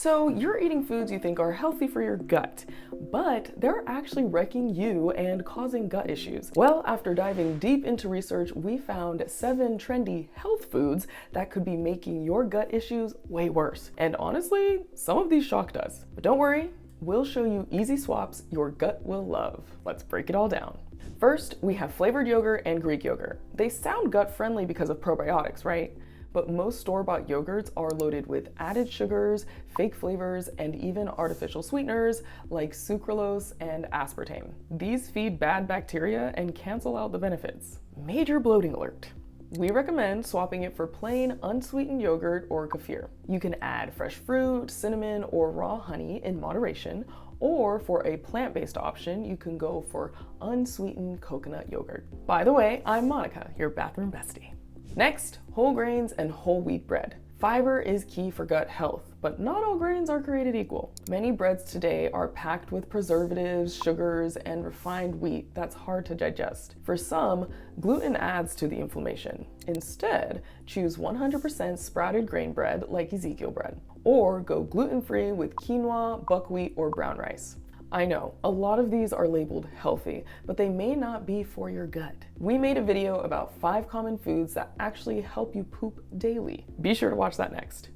So you're eating foods you think are healthy for your gut, but they're actually wrecking you and causing gut issues. Well, after diving deep into research, we found 7 trendy health foods that could be making your gut issues way worse. And honestly, some of these shocked us. But don't worry, we'll show you easy swaps your gut will love. Let's break it all down. First, we have flavored yogurt and Greek yogurt. They sound gut friendly because of probiotics, right? But most store-bought yogurts are loaded with added sugars, fake flavors, and even artificial sweeteners like sucralose and aspartame. These feed bad bacteria and cancel out the benefits. Major bloating alert. We recommend swapping it for plain unsweetened yogurt or kefir. You can add fresh fruit, cinnamon, or raw honey in moderation, or for a plant-based option, you can go for unsweetened coconut yogurt. By the way, I'm Monica, your bathroom bestie. Next, whole grains and whole wheat bread. Fiber is key for gut health, but not all grains are created equal. Many breads today are packed with preservatives, sugars, and refined wheat that's hard to digest. For some, gluten adds to the inflammation. Instead, choose 100% sprouted grain bread like Ezekiel bread, or go gluten-free with quinoa, buckwheat, or brown rice. I know, a lot of these are labeled healthy, but they may not be for your gut. We made a video about 5 common foods that actually help you poop daily. Be sure to watch that next.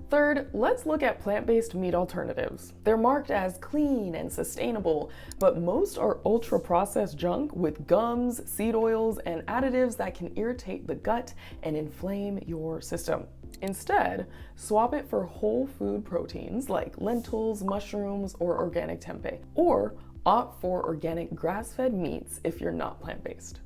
Third, let's look at plant-based meat alternatives. They're marked as clean and sustainable, but most are ultra-processed junk with gums, seed oils, and additives that can irritate the gut and inflame your system. Instead, swap it for whole food proteins like lentils, mushrooms, or organic tempeh, or opt for organic grass-fed meats if you're not plant-based.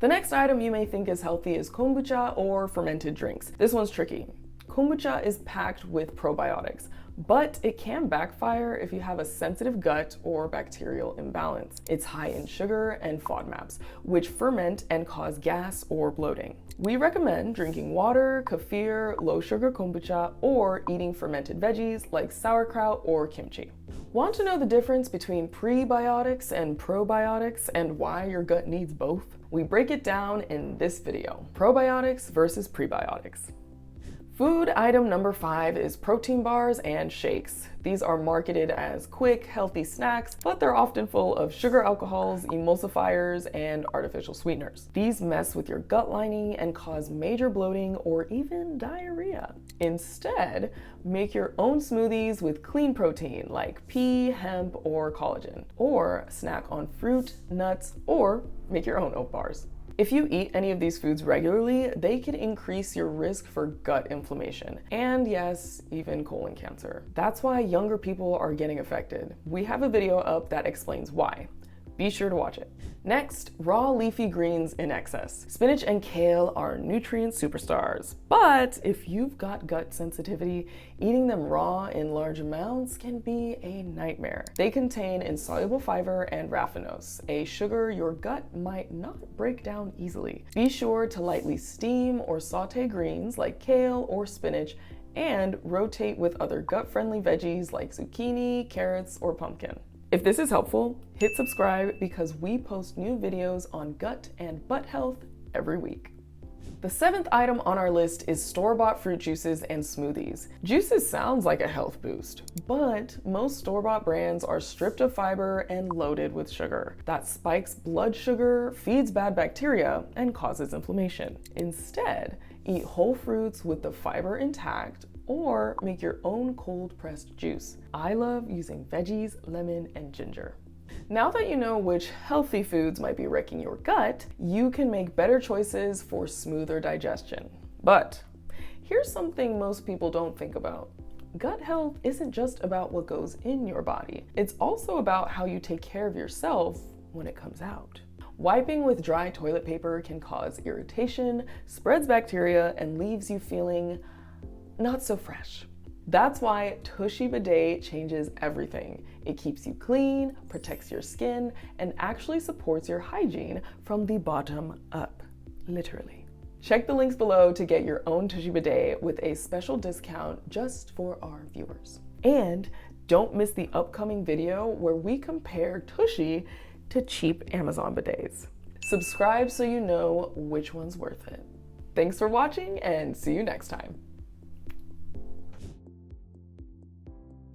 The next item you may think is healthy is kombucha or fermented drinks. This one's tricky. Kombucha is packed with probiotics, but it can backfire if you have a sensitive gut or bacterial imbalance. It's high in sugar and FODMAPs, which ferment and cause gas or bloating. We recommend drinking water, kefir, low-sugar kombucha, or eating fermented veggies like sauerkraut or kimchi. Want to know the difference between prebiotics and probiotics and why your gut needs both? We break it down in this video. Probiotics versus prebiotics. Food item number 5 is protein bars and shakes. These are marketed as quick, healthy snacks, but they're often full of sugar alcohols, emulsifiers, and artificial sweeteners. These mess with your gut lining and cause major bloating or even diarrhea. Instead, make your own smoothies with clean protein like pea, hemp, or collagen, or snack on fruit, nuts, or make your own oat bars. If you eat any of these foods regularly, they can increase your risk for gut inflammation, and yes, even colon cancer. That's why younger people are getting affected. We have a video up that explains why. Be sure to watch it. Next, raw leafy greens in excess. Spinach and kale are nutrient superstars, but if you've got gut sensitivity, eating them raw in large amounts can be a nightmare. They contain insoluble fiber and raffinose, a sugar your gut might not break down easily. Be sure to lightly steam or saute greens like kale or spinach, and rotate with other gut-friendly veggies like zucchini, carrots, or pumpkin. If this is helpful, hit subscribe because we post new videos on gut and butt health every week. The 7th item on our list is store-bought fruit juices and smoothies. Juices sounds like a health boost, but most store-bought brands are stripped of fiber and loaded with sugar. That spikes blood sugar, feeds bad bacteria, and causes inflammation. Instead, eat whole fruits with the fiber intact, or make your own cold-pressed juice. I love using veggies, lemon, and ginger. Now that you know which healthy foods might be wrecking your gut, you can make better choices for smoother digestion. But here's something most people don't think about. Gut health isn't just about what goes in your body. It's also about how you take care of yourself when it comes out. Wiping with dry toilet paper can cause irritation, spreads bacteria, and leaves you feeling not so fresh. That's why Tushy Bidet changes everything. It keeps you clean, protects your skin, and actually supports your hygiene from the bottom up, literally. Check the links below to get your own Tushy Bidet with a special discount just for our viewers. And don't miss the upcoming video where we compare Tushy to cheap Amazon bidets. Subscribe so you know which one's worth it. Thanks for watching and see you next time.